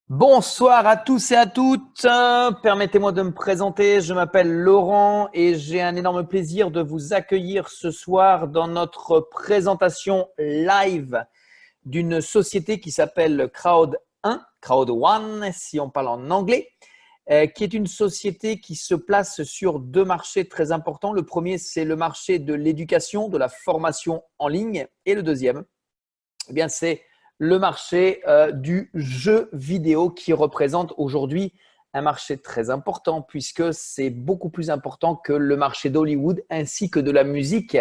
Bonsoir à tous et à toutes. Permettez-moi de me présenter. Je m'appelle Laurent et j'ai un énorme plaisir de vous accueillir ce soir dans notre présentation live d'une société qui s'appelle Crowd1, Crowd1 si on parle en anglais, qui est une société qui se place sur deux marchés très importants. Le premier, c'est le marché de l'éducation, de la formation en ligne, et le deuxième, eh bien, c'est le marché du jeu vidéo qui représente aujourd'hui un marché très important puisque c'est beaucoup plus important que le marché d'Hollywood ainsi que de la musique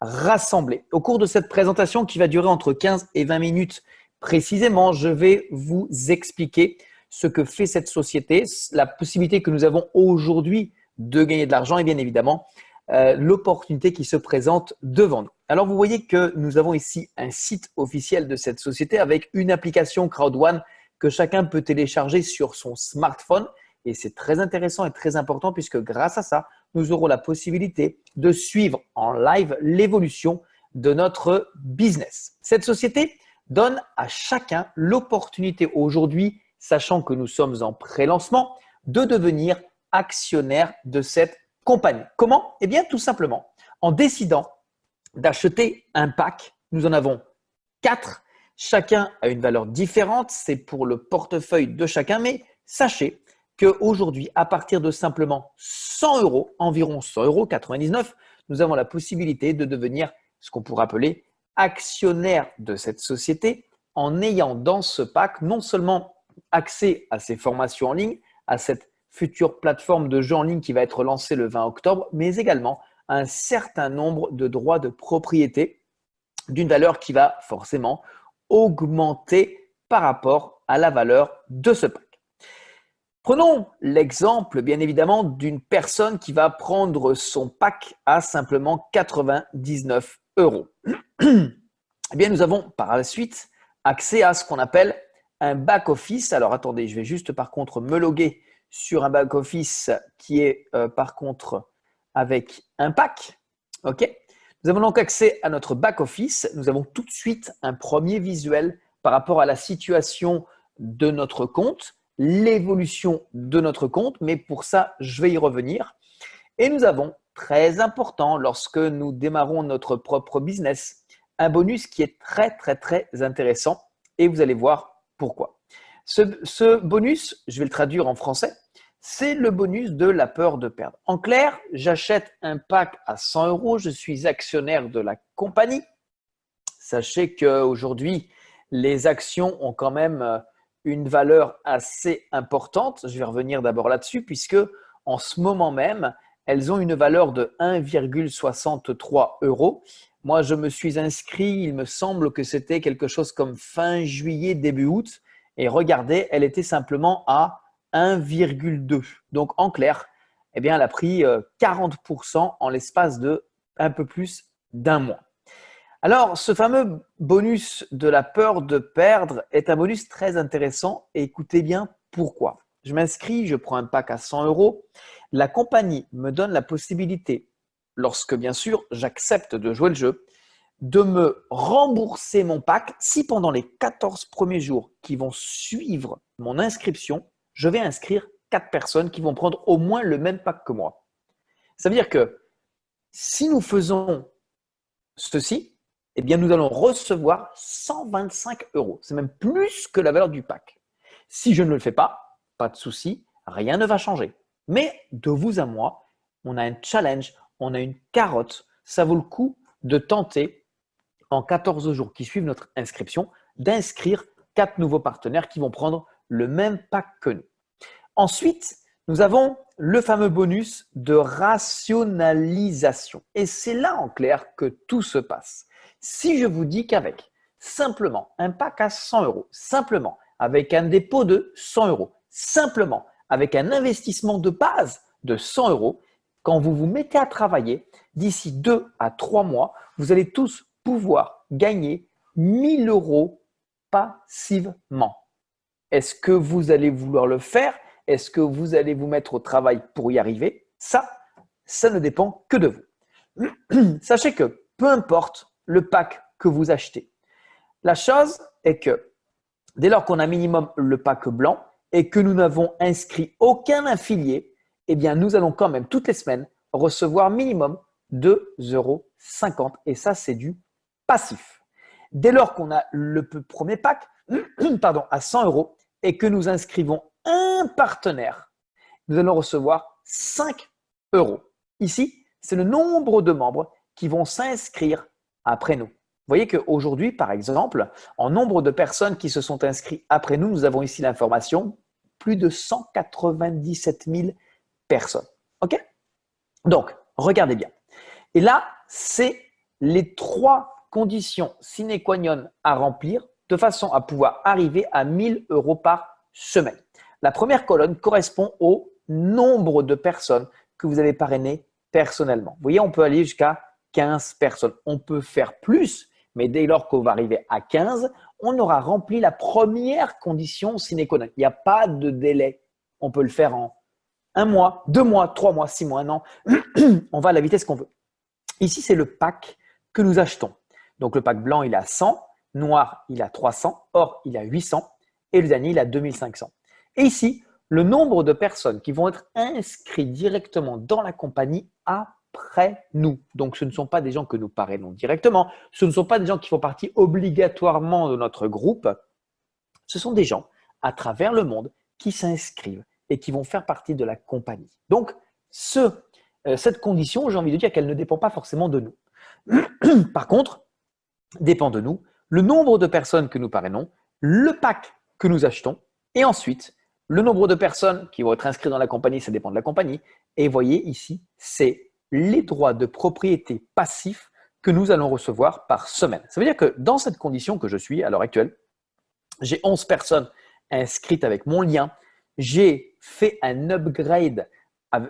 rassemblée. Au cours de cette présentation qui va durer entre 15 et 20 minutes précisément, je vais vous expliquer ce que fait cette société, la possibilité que nous avons aujourd'hui de gagner de l'argent et bien évidemment l'opportunité qui se présente devant nous. Alors, vous voyez que nous avons ici un site officiel de cette société avec une application Crowd1 que chacun peut télécharger sur son smartphone. Et c'est très intéressant et très important puisque grâce à ça, nous aurons la possibilité de suivre en live l'évolution de notre business. Cette société donne à chacun l'opportunité aujourd'hui, sachant que nous sommes en pré-lancement, de devenir actionnaire de cette compagnie. Comment? Eh bien, tout simplement en décidant d'acheter un pack. Nous en avons 4. Chacun a une valeur différente. C'est pour le portefeuille de chacun. Mais sachez qu'aujourd'hui, à partir de simplement 100 euros, environ 100 euros, 99, nous avons la possibilité de devenir ce qu'on pourrait appeler actionnaire de cette société en ayant dans ce pack non seulement accès à ces formations en ligne, à cette future plateforme de jeux en ligne qui va être lancée le 20 octobre, mais également un certain nombre de droits de propriété d'une valeur qui va forcément augmenter par rapport à la valeur de ce pack. Prenons l'exemple, bien évidemment, d'une personne qui va prendre son pack à simplement 99 euros. Eh bien, nous avons par la suite accès à ce qu'on appelle un back-office. Alors, attendez, je vais juste par contre me loguer sur un back-office qui est par contre avec un pack. OK. Nous avons donc accès à notre back-office. Nous avons tout de suite un premier visuel par rapport à la situation de notre compte, l'évolution de notre compte, mais pour ça, je vais y revenir. Et nous avons, très important lorsque nous démarrons notre propre business, un bonus qui est très, très, très intéressant et vous allez voir pourquoi. Ce bonus, je vais le traduire en français, c'est le bonus de la peur de perdre. En clair, j'achète un pack à 100 euros, je suis actionnaire de la compagnie. Sachez qu'aujourd'hui, les actions ont quand même une valeur assez importante. Je vais revenir d'abord là-dessus puisque en ce moment même, elles ont une valeur de 1,63 euros. Moi, je me suis inscrit, il me semble que c'était quelque chose comme fin juillet, début août. Et regardez, elle était simplement à 1,2. Donc, en clair, eh bien, elle a pris 40% en l'espace de un peu plus d'un mois. Alors, ce fameux bonus de la peur de perdre est un bonus très intéressant et écoutez bien pourquoi. Je m'inscris, je prends un pack à 100 euros. La compagnie me donne la possibilité, lorsque bien sûr j'accepte de jouer le jeu, de me rembourser mon pack si pendant les 14 premiers jours qui vont suivre mon inscription, je vais inscrire 4 personnes qui vont prendre au moins le même pack que moi. Ça veut dire que si nous faisons ceci, eh bien nous allons recevoir 125 euros. C'est même plus que la valeur du pack. Si je ne le fais pas, pas de souci, rien ne va changer. Mais de vous à moi, on a un challenge, on a une carotte. Ça vaut le coup de tenter en 14 jours qui suivent notre inscription d'inscrire 4 nouveaux partenaires qui vont prendre le même pack que nous. Ensuite, nous avons le fameux bonus de rationalisation. Et c'est là en clair que tout se passe. Si je vous dis qu'avec simplement un pack à 100 euros, simplement avec un dépôt de 100 euros, simplement avec un investissement de base de 100 euros, quand vous vous mettez à travailler, d'ici 2 à 3 mois, vous allez tous pouvoir gagner 1000 euros passivement. Est-ce que vous allez vouloir le faire? Est-ce que vous allez vous mettre au travail pour y arriver? Ça ne dépend que de vous. Sachez que peu importe le pack que vous achetez, la chose est que dès lors qu'on a minimum le pack blanc, et que nous n'avons inscrit aucun affilié, eh bien, nous allons quand même toutes les semaines recevoir minimum 2,50 € et ça, c'est du passif. Dès lors qu'on a le premier pack à 100 € et que nous inscrivons un partenaire, nous allons recevoir 5 €. Ici, c'est le nombre de membres qui vont s'inscrire après nous. Vous voyez qu'aujourd'hui, par exemple, en nombre de personnes qui se sont inscrites après nous, nous avons ici l'information, plus de 197 000 personnes. OK? Donc, regardez bien. Et là, c'est les 3 conditions sine qua non à remplir de façon à pouvoir arriver à 1 000 € par semaine. La première colonne correspond au nombre de personnes que vous avez parrainées personnellement. Vous voyez, on peut aller jusqu'à 15 personnes. On peut faire plus, mais dès lors qu'on va arriver à 15, on aura rempli la première condition sine qua non. Il n'y a pas de délai. On peut le faire en 1 mois, 2 mois, 3 mois, 6 mois, 1 an. On va à la vitesse qu'on veut. Ici, c'est le pack que nous achetons. Donc, le pack blanc, il est à 100, noir, il est à 300, or, il est à 800 et le dernier, il est à 2500. Et ici, le nombre de personnes qui vont être inscrites directement dans la compagnie après nous. Donc, ce ne sont pas des gens que nous parrainons directement. Ce ne sont pas des gens qui font partie obligatoirement de notre groupe. Ce sont des gens à travers le monde qui s'inscrivent et qui vont faire partie de la compagnie. Donc, cette condition, j'ai envie de dire qu'elle ne dépend pas forcément de nous. Par contre, dépend de nous le nombre de personnes que nous parrainons, le pack que nous achetons et ensuite le nombre de personnes qui vont être inscrites dans la compagnie, ça dépend de la compagnie. Et voyez ici, c'est les droits de propriété passifs que nous allons recevoir par semaine. Ça veut dire que dans cette condition que je suis à l'heure actuelle, j'ai 11 personnes inscrites avec mon lien. J'ai fait un upgrade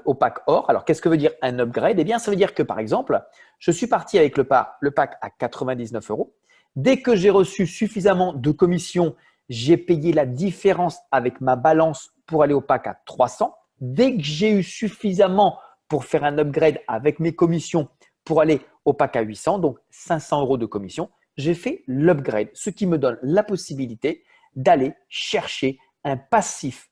au pack or. Alors, qu'est-ce que veut dire un upgrade? Eh bien, ça veut dire que, par exemple, je suis parti avec le pack à 99 €. Dès que j'ai reçu suffisamment de commissions, j'ai payé la différence avec ma balance pour aller au pack à 300. Dès que j'ai eu suffisamment pour faire un upgrade avec mes commissions pour aller au pack à 800, donc 500 € de commission, j'ai fait l'upgrade, ce qui me donne la possibilité d'aller chercher un passif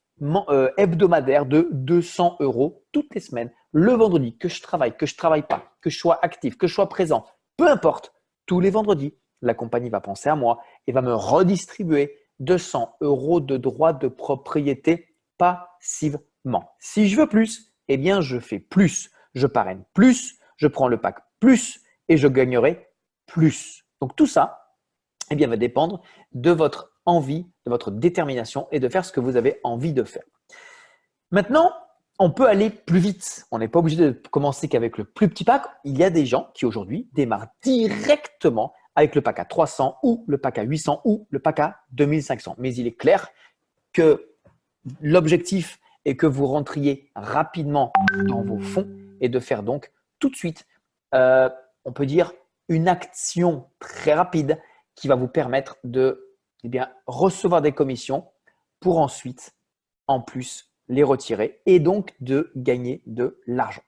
hebdomadaire de 200 € toutes les semaines, le vendredi, que je travaille pas, que je sois actif, que je sois présent, peu importe, tous les vendredis, la compagnie va penser à moi et va me redistribuer 200 € de droits de propriété passivement. Si je veux plus, eh bien, je fais plus. Je parraine plus, je prends le pack plus et je gagnerai plus. Donc, tout ça, eh bien, va dépendre de votre envie, de votre détermination et de faire ce que vous avez envie de faire. Maintenant, on peut aller plus vite. On n'est pas obligé de commencer qu'avec le plus petit pack. Il y a des gens qui aujourd'hui démarrent directement avec le pack à 300 ou le pack à 800 ou le pack à 2500. Mais il est clair que l'objectif est que vous rentriez rapidement dans vos fonds et de faire donc tout de suite, on peut dire, une action très rapide qui va vous permettre de recevoir des commissions pour ensuite, en plus, les retirer et donc de gagner de l'argent.